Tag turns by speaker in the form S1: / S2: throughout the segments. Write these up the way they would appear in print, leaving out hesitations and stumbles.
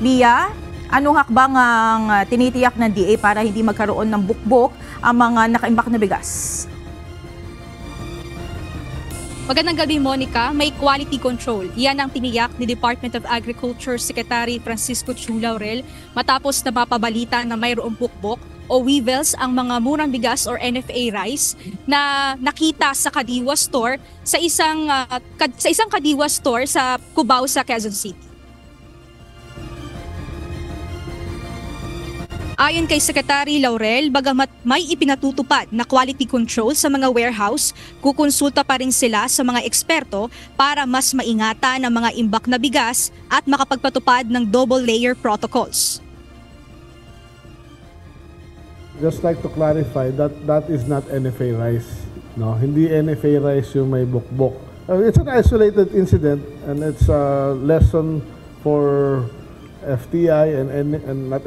S1: Mia, anong hakbang ang tinitiyak ng DA para hindi magkaroon ng bukbok ang mga nakaimbak na bigas?
S2: Magandang gabi, Monica. May quality control. Yan ang tiniyak ni Department of Agriculture Secretary Francisco Chu Laurel matapos na mapabalita na mayroong bukbok o weevils ang mga murang bigas or NFA rice na nakita sa Kadiwa store sa isang Kadiwa store sa Cubao sa Quezon City. Ayon kay Secretary Laurel, bagamat may ipinatutupad na quality control sa mga warehouse, kukonsulta pa rin sila sa mga eksperto para mas maingatan ang mga imbak na bigas at makapagpatupad ng double layer protocols.
S3: Just like to clarify that is not NFA rice. No, hindi NFA rice yung may bukbok. It's an isolated incident and it's a lesson for FTI and not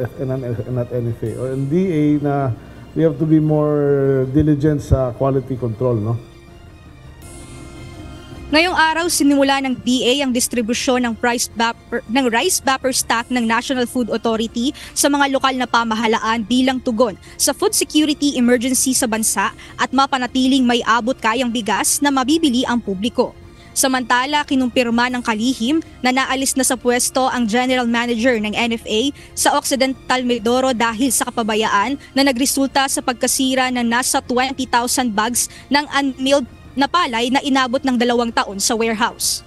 S3: NFA or DA na we have to be more diligent sa quality control, no?
S2: Ngayong araw, sinimula ng DA ang distribusyon ng rice vapor stock ng National Food Authority sa mga lokal na pamahalaan bilang tugon sa food security emergency sa bansa at mapanatiling may abot kayang bigas na mabibili ang publiko. Samantala, kinumpirma ng kalihim na naalis na sa pwesto ang General Manager ng NFA sa Occidental Mindoro dahil sa kapabayaan na nagresulta sa pagkasira ng nasa 20,000 bags ng unmilled na palay na inabot ng 2 taon sa warehouse.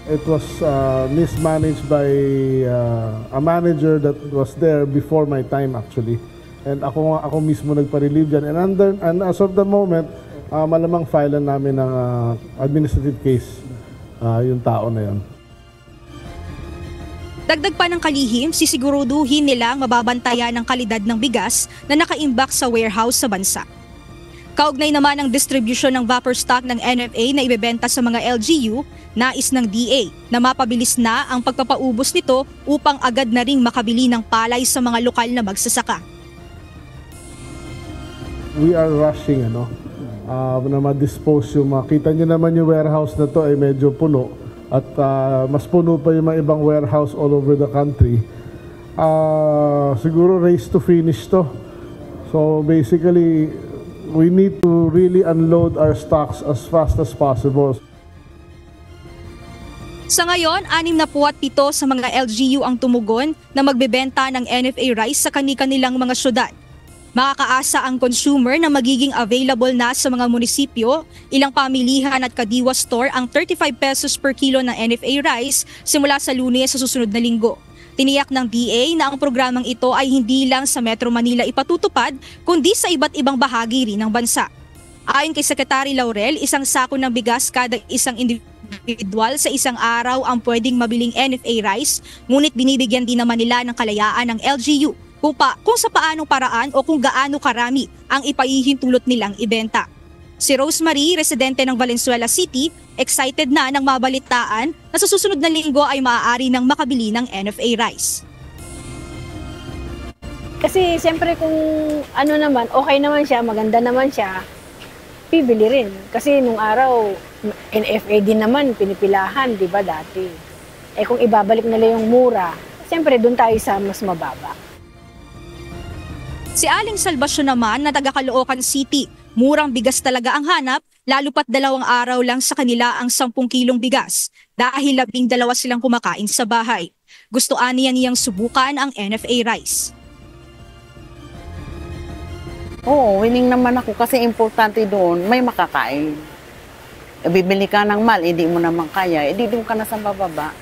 S3: It was mismanaged by a manager that was there before my time actually. And ako mismo nagpa-relieve dyan. And as of the moment, malamang file namin ng administrative case yung tao na yun.
S2: Dagdag pa ng kalihim, sisiguruduhin nilang mababantayan ang kalidad ng bigas na nakaimbak sa warehouse sa bansa. Kaugnay naman ang distribution ng vapor stock ng NFA na ibebenta sa mga LGU, nais ng DA na mapabilis na ang pagpapaubos nito upang agad na ring makabili ng palay sa mga lokal na magsasaka.
S3: We are rushing, na ma-dispose yung makita nyo naman yung warehouse na to ay medyo puno at mas puno pa yung mga ibang warehouse all over the country. Siguro race to finish to. So basically, we need to really unload our stocks as fast as possible.
S2: Sa ngayon, 67 sa mga LGU ang tumugon na magbebenta ng NFA rice sa kani-kanilang mga syudad. Makakaasa ang consumer na magiging available na sa mga munisipyo, ilang pamilihan at Kadiwa store ang 35 pesos per kilo ng NFA rice simula sa Lunes sa susunod na linggo. Tiniyak ng DA na ang programang ito ay hindi lang sa Metro Manila ipatutupad, kundi sa iba't ibang bahagi rin ng bansa. Ayon kay Secretary Laurel, isang sako ng bigas kada isang individual sa isang araw ang pwedeng mabiling NFA rice, ngunit binibigyan din naman nila ng kalayaan ng LGU kung sa paanong paraan o kung gaano karami ang ipahihintulot nilang ibenta. Si Rosemary, residente ng Valenzuela City, excited na nang mabalitaan na sa susunod na linggo ay maaari nang makabili ng NFA rice.
S4: Kasi siyempre kung okay naman siya, maganda naman siya, bibili rin. Kasi nung araw, NFA din naman, pinipilahan, di ba dati? Kung ibabalik nila yung mura, siyempre doon tayo sa mas mababa.
S2: Si Aling Salvacion naman na taga Caloocan City, murang bigas talaga ang hanap, lalo pat 2 araw lang sa kanila ang 10 kilong bigas dahil 12 silang kumakain sa bahay. Gusto aniya niyang subukan ang NFA rice.
S5: Oo, winning naman ako kasi importante doon, may makakain. Bibili ka ng mal, hindi mo naman kaya, hindi doon ka na sa bababa.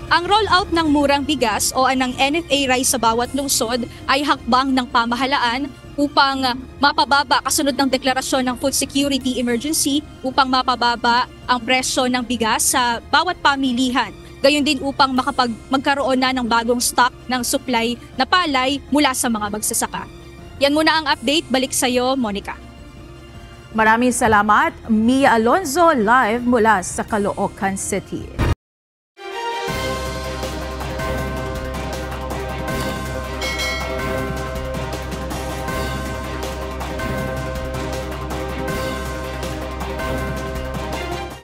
S2: Ang rollout ng murang bigas o ng NFA rice sa bawat lungsod ay hakbang ng pamahalaan upang mapababa kasunod ng deklarasyon ng food security emergency upang mapababa ang presyo ng bigas sa bawat pamilihan. Gayon din upang magkaroon na ng bagong stock ng supply na palay mula sa mga magsasaka. Yan muna ang update. Balik sa iyo, Monica.
S1: Maraming salamat, Mia Alonzo, live mula sa Caloocan City.